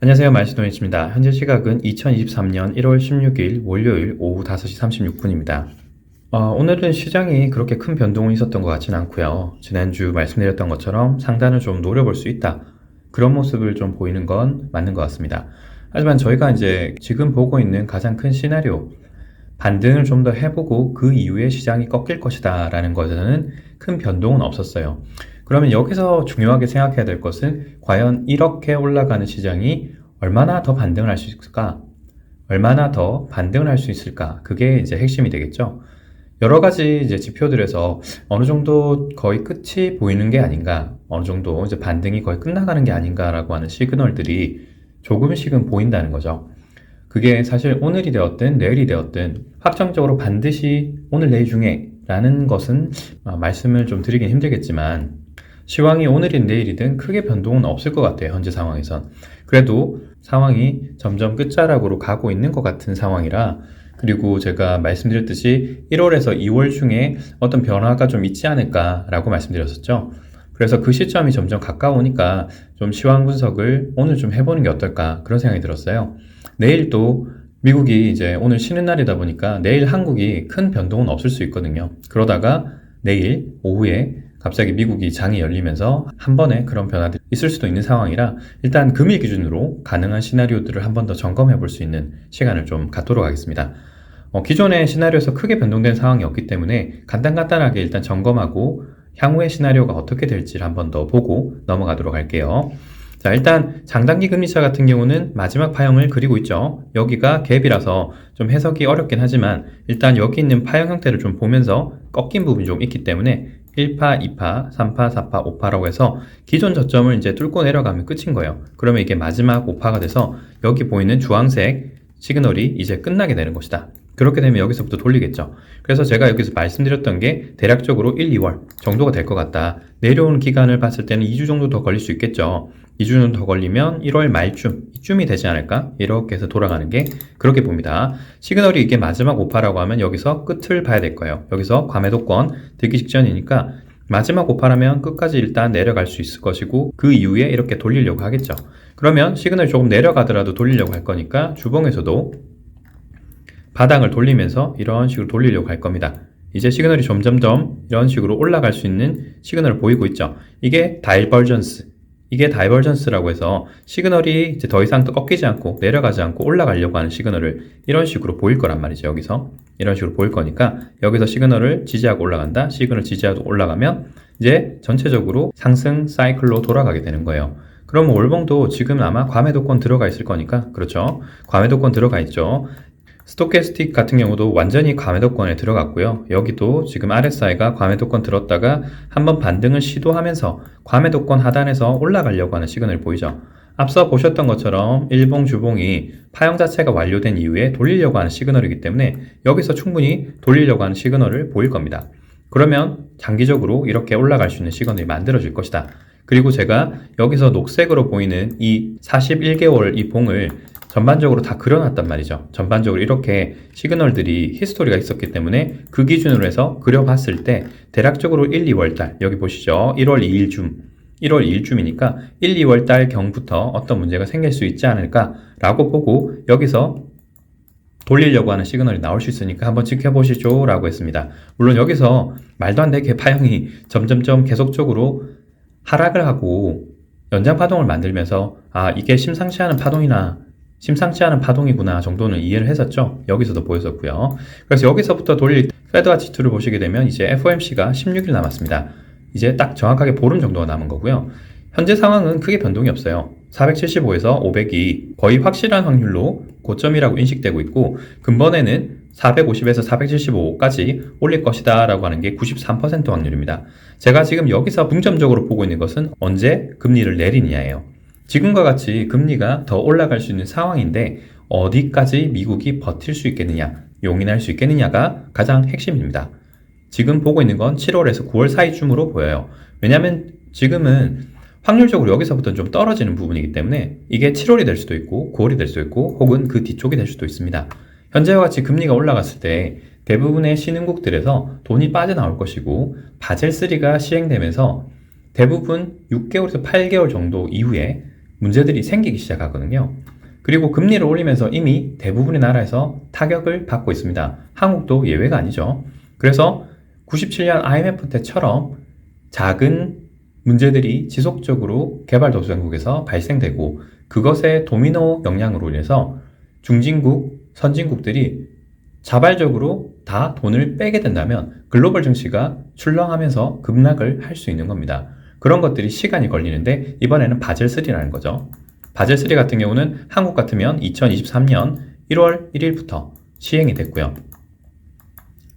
안녕하세요. 말씀도니치입니다. 현재 시각은 2023년 1월 16일 월요일 오후 5시 36분입니다. 오늘은 시장이 그렇게 큰 변동은 있었던 것 같지는 않고요. 지난주 말씀드렸던 것처럼 상단을 좀 노려볼 수 있다. 그런 모습을 좀 보이는 건 맞는 것 같습니다. 하지만 저희가 이제 지금 보고 있는 가장 큰 시나리오, 반등을 좀 더 해보고 그 이후에 시장이 꺾일 것이다 라는 것에는 큰 변동은 없었어요. 그러면 여기서 중요하게 생각해야 될 것은 과연 이렇게 올라가는 시장이 얼마나 더 반등을 할 수 있을까? 얼마나 더 반등을 할 수 있을까? 그게 이제 핵심이 되겠죠. 여러 가지 이제 지표들에서 어느 정도 거의 끝이 보이는 게 아닌가, 어느 정도 이제 반등이 거의 끝나가는 게 아닌가라고 하는 시그널들이 조금씩은 보인다는 거죠. 그게 사실 오늘이 되었든 내일이 되었든 확정적으로 반드시 오늘 내일 중에 라는 것은 말씀을 좀 드리긴 힘들겠지만 시황이 오늘인 내일이든 크게 변동은 없을 것 같아요. 현재 상황에선. 그래도 상황이 점점 끝자락으로 가고 있는 것 같은 상황이라, 그리고 제가 말씀드렸듯이 1월에서 2월 중에 어떤 변화가 좀 있지 않을까라고 말씀드렸었죠. 그래서 그 시점이 점점 가까우니까 좀 시황 분석을 오늘 좀 해보는 게 어떨까 그런 생각이 들었어요. 내일 또 미국이 이제 오늘 쉬는 날이다 보니까 내일 한국이 큰 변동은 없을 수 있거든요. 그러다가 내일 오후에 갑자기 미국이 장이 열리면서 한 번에 그런 변화들이 있을 수도 있는 상황이라 일단 금일 기준으로 가능한 시나리오들을 한 번 더 점검해 볼 수 있는 시간을 좀 갖도록 하겠습니다. 기존의 시나리오에서 크게 변동된 상황이 없기 때문에 간단하게 일단 점검하고 향후의 시나리오가 어떻게 될지를 한 번 더 보고 넘어가도록 할게요. 자, 일단 장단기 금리차 같은 경우는 마지막 파형을 그리고 있죠. 여기가 갭이라서 좀 해석이 어렵긴 하지만 일단 여기 있는 파형 형태를 좀 보면서 꺾인 부분이 좀 있기 때문에 1파, 2파, 3파, 4파, 5파라고 해서 기존 저점을 이제 뚫고 내려가면 끝인 거예요. 그러면 이게 마지막 5파가 돼서 여기 보이는 주황색 시그널이 이제 끝나게 되는 것이다. 그렇게 되면 여기서부터 돌리겠죠. 그래서 제가 여기서 말씀드렸던 게 대략적으로 1, 2월 정도가 될 것 같다. 내려오는 기간을 봤을 때는 2주 정도 더 걸릴 수 있겠죠. 2주는 더 걸리면 1월 말쯤, 이쯤이 되지 않을까? 이렇게 해서 돌아가는 게 그렇게 봅니다. 시그널이 이게 마지막 5파라고 하면 여기서 끝을 봐야 될 거예요. 여기서 과매도권 들기 직전이니까 마지막 5파라면 끝까지 일단 내려갈 수 있을 것이고 그 이후에 이렇게 돌리려고 하겠죠. 그러면 시그널이 조금 내려가더라도 돌리려고 할 거니까 주봉에서도 바닥을 돌리면서 이런 식으로 돌리려고 할 겁니다. 이제 시그널이 점점점 이런 식으로 올라갈 수 있는 시그널을 보이고 있죠. 이게 다이버전스라고 해서 시그널이 이제 더 이상 또 꺾이지 않고 내려가지 않고 올라가려고 하는 시그널을 이런 식으로 보일 거란 말이죠. 여기서 이런 식으로 보일 거니까 여기서 시그널을 지지하고 올라간다. 시그널 지지하고 올라가면 이제 전체적으로 상승 사이클로 돌아가게 되는 거예요. 그럼 월봉도 지금 아마 과매도권 들어가 있을 거니까, 그렇죠? 과매도권 들어가 있죠. 스토캐스틱 같은 경우도 완전히 과매도권에 들어갔고요. 여기도 지금 RSI가 과매도권 들었다가 한번 반등을 시도하면서 과매도권 하단에서 올라가려고 하는 시그널을 보이죠. 앞서 보셨던 것처럼 일봉 주봉이 파형 자체가 완료된 이후에 돌리려고 하는 시그널이기 때문에 여기서 충분히 돌리려고 하는 시그널을 보일 겁니다. 그러면 장기적으로 이렇게 올라갈 수 있는 시그널이 만들어질 것이다. 그리고 제가 여기서 녹색으로 보이는 이 41개월 이 봉을 전반적으로 다 그려놨단 말이죠. 전반적으로 이렇게 시그널들이 히스토리가 있었기 때문에 그 기준으로 해서 그려봤을 때 대략적으로 1, 2월달 여기 보시죠. 1월 2일쯤이니까 1, 2월달 경부터 어떤 문제가 생길 수 있지 않을까라고 보고 여기서 돌리려고 하는 시그널이 나올 수 있으니까 한번 지켜보시죠 라고 했습니다. 물론 여기서 말도 안 되게 파형이 점점점 계속적으로 하락을 하고 연장 파동을 만들면서 이게 심상치 않은 파동이구나 정도는 이해를 했었죠. 여기서도 보였었고요. 그래서 여기서부터 돌릴 페드와치2를 보시게 되면 이제 FOMC가 16일 남았습니다. 이제 딱 정확하게 보름 정도가 남은 거고요. 현재 상황은 크게 변동이 없어요. 475에서 500이 거의 확실한 확률로 고점이라고 인식되고 있고 근본에는 450에서 475까지 올릴 것이다 라고 하는 게 93% 확률입니다. 제가 지금 여기서 중점적으로 보고 있는 것은 언제 금리를 내리느냐예요. 지금과 같이 금리가 더 올라갈 수 있는 상황인데 어디까지 미국이 버틸 수 있겠느냐, 용인할 수 있겠느냐가 가장 핵심입니다. 지금 보고 있는 건 7월에서 9월 사이쯤으로 보여요. 왜냐하면 지금은 확률적으로 여기서부터는 좀 떨어지는 부분이기 때문에 이게 7월이 될 수도 있고 9월이 될 수도 있고 혹은 그 뒤쪽이 될 수도 있습니다. 현재와 같이 금리가 올라갔을 때 대부분의 신흥국들에서 돈이 빠져나올 것이고 바젤3가 시행되면서 대부분 6개월에서 8개월 정도 이후에 문제들이 생기기 시작하거든요. 그리고 금리를 올리면서 이미 대부분의 나라에서 타격을 받고 있습니다. 한국도 예외가 아니죠. 그래서 97년 IMF 때처럼 작은 문제들이 지속적으로 개발도상국에서 발생되고 그것의 도미노 영향으로 인해서 중진국, 선진국들이 자발적으로 다 돈을 빼게 된다면 글로벌 증시가 출렁하면서 급락을 할 수 있는 겁니다. 그런 것들이 시간이 걸리는데 이번에는 바젤3라는 거죠. 바젤3 같은 경우는 한국 같으면 2023년 1월 1일부터 시행이 됐고요.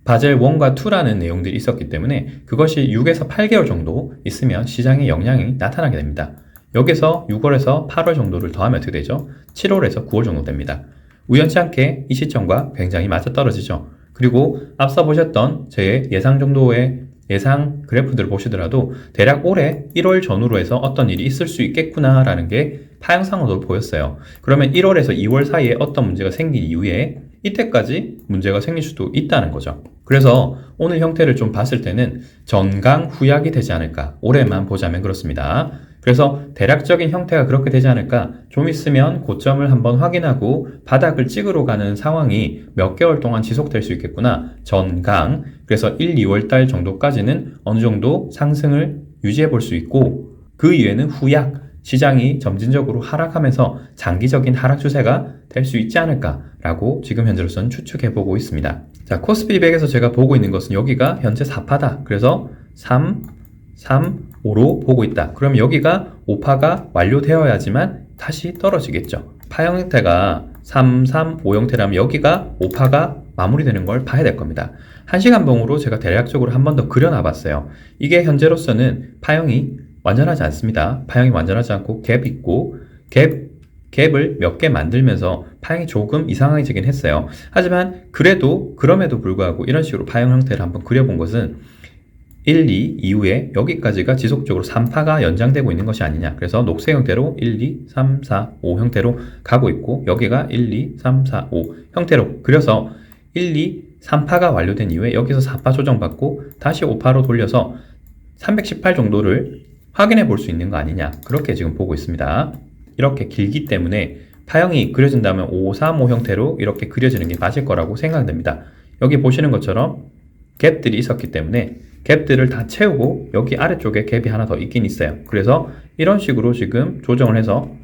바젤 1과 2라는 내용들이 있었기 때문에 그것이 6에서 8개월 정도 있으면 시장에 영향이 나타나게 됩니다. 여기서 6월에서 8월 정도를 더하면 어떻게 되죠? 7월에서 9월 정도 됩니다. 우연치 않게 이 시점과 굉장히 맞아떨어지죠. 그리고 앞서 보셨던 제 예상 정도의 예상 그래프들을 보시더라도 대략 올해 1월 전후로 해서 어떤 일이 있을 수 있겠구나라는 게 파형상으로 보였어요. 그러면 1월에서 2월 사이에 어떤 문제가 생긴 이후에 이때까지 문제가 생길 수도 있다는 거죠. 그래서 오늘 형태를 좀 봤을 때는 전강 후약이 되지 않을까. 올해만 보자면 그렇습니다. 그래서 대략적인 형태가 그렇게 되지 않을까. 좀 있으면 고점을 한번 확인하고 바닥을 찍으러 가는 상황이 몇 개월 동안 지속될 수 있겠구나. 전강. 그래서 1, 2월 달 정도까지는 어느 정도 상승을 유지해 볼 수 있고 그 이후에는 후약. 시장이 점진적으로 하락하면서 장기적인 하락 추세가 될 수 있지 않을까라고 지금 현재로서는 추측해보고 있습니다. 자, 코스피 200에서 제가 보고 있는 것은 여기가 현재 4파다. 그래서 3, 3, 5로 보고 있다. 그럼 여기가 5파가 완료되어야지만 다시 떨어지겠죠. 파형 형태가 3, 3, 5 형태라면 여기가 5파가 마무리되는 걸 봐야 될 겁니다. 1시간 봉으로 제가 대략적으로 한 번 더 그려놔 봤어요. 이게 현재로서는 파형이 완전하지 않습니다. 파형이 완전하지 않고 갭 있고 갭을 몇 개 만들면서 파형이 조금 이상하게 지긴 했어요. 하지만 그럼에도 불구하고 이런 식으로 파형 형태를 한번 그려본 것은 1, 2 이후에 여기까지가 지속적으로 3파가 연장되고 있는 것이 아니냐. 그래서 녹색 형태로 1, 2, 3, 4, 5 형태로 가고 있고 여기가 1, 2, 3, 4, 5 형태로 그려서 1, 2, 3파가 완료된 이후에 여기서 4파 조정받고 다시 5파로 돌려서 318 정도를 확인해 볼 수 있는 거 아니냐. 그렇게 지금 보고 있습니다. 이렇게 길기 때문에 파형이 그려진다면 5, 3, 5 형태로 이렇게 그려지는 게 맞을 거라고 생각됩니다. 여기 보시는 것처럼 갭들이 있었기 때문에 갭들을 다 채우고 여기 아래쪽에 갭이 하나 더 있긴 있어요. 그래서 이런 식으로 지금 조정을 해서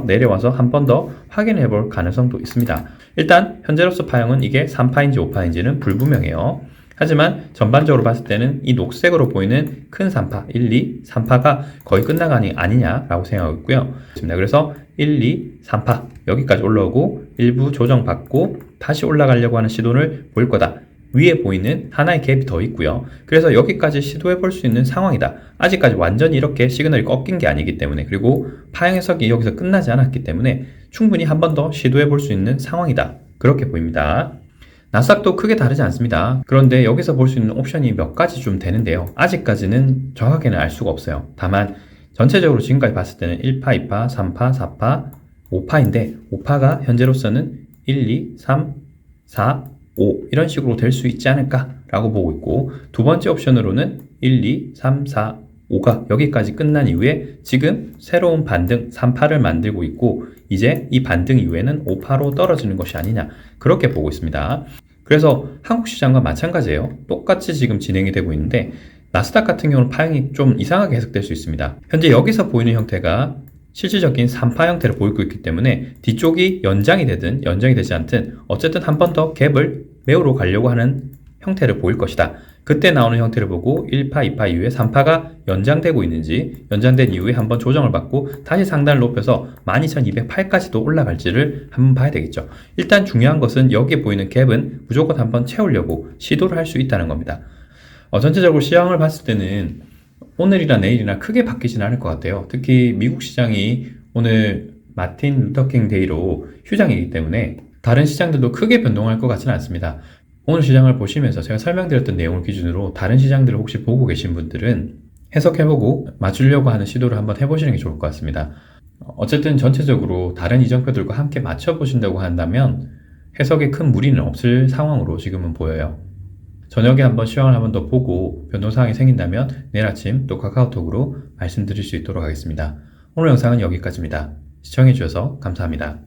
내려와서 한 번 더 확인해 볼 가능성도 있습니다. 일단 현재로서 파형은 이게 3파인지 5파인지는 불분명해요. 하지만 전반적으로 봤을 때는 이 녹색으로 보이는 큰 3파, 1, 2, 3파가 거의 끝나가니 아니냐라고 생각하고 있고요. 그래서 1, 2, 3파 여기까지 올라오고 일부 조정받고 다시 올라가려고 하는 시도를 보일 거다. 위에 보이는 하나의 갭이 더 있고요. 그래서 여기까지 시도해 볼 수 있는 상황이다. 아직까지 완전히 이렇게 시그널이 꺾인 게 아니기 때문에 그리고 파형 해석이 여기서 끝나지 않았기 때문에 충분히 한 번 더 시도해 볼 수 있는 상황이다. 그렇게 보입니다. 나스닥도 크게 다르지 않습니다. 그런데 여기서 볼 수 있는 옵션이 몇 가지 좀 되는데요. 아직까지는 정확하게는 알 수가 없어요. 다만 전체적으로 지금까지 봤을 때는 1파, 2파, 3파, 4파, 5파인데 5파가 현재로서는 1, 2, 3, 4, 5 이런 식으로 될 수 있지 않을까 라고 보고 있고 두 번째 옵션으로는 1, 2, 3, 4, 5가 여기까지 끝난 이후에 지금 새로운 반등 3파를 만들고 있고 이제 이 반등 이후에는 5파로 떨어지는 것이 아니냐 그렇게 보고 있습니다. 그래서 한국 시장과 마찬가지예요. 똑같이 지금 진행이 되고 있는데 나스닥 같은 경우는 파형이 좀 이상하게 해석될 수 있습니다. 현재 여기서 보이는 형태가 실질적인 3파 형태를 보이고 있기 때문에 뒤쪽이 연장이 되든 연장이 되지 않든 어쨌든 한 번 더 갭을 메우러 가려고 하는 형태를 보일 것이다. 그때 나오는 형태를 보고 1파, 2파 이후에 3파가 연장되고 있는지 연장된 이후에 한번 조정을 받고 다시 상단을 높여서 12,208까지도 올라갈지를 한번 봐야 되겠죠. 일단 중요한 것은 여기에 보이는 갭은 무조건 한번 채우려고 시도를 할 수 있다는 겁니다. 전체적으로 시장을 봤을 때는 오늘이나 내일이나 크게 바뀌지는 않을 것 같아요. 특히 미국 시장이 오늘 마틴 루터킹 데이로 휴장이기 때문에 다른 시장들도 크게 변동할 것 같지는 않습니다. 오늘 시장을 보시면서 제가 설명드렸던 내용을 기준으로 다른 시장들을 혹시 보고 계신 분들은 해석해보고 맞추려고 하는 시도를 한번 해보시는 게 좋을 것 같습니다. 어쨌든 전체적으로 다른 이정표들과 함께 맞춰보신다고 한다면 해석에 큰 무리는 없을 상황으로 지금은 보여요. 저녁에 한번 시황을 한번 더 보고 변동사항이 생긴다면 내일 아침 또 카카오톡으로 말씀드릴 수 있도록 하겠습니다. 오늘 영상은 여기까지입니다. 시청해주셔서 감사합니다.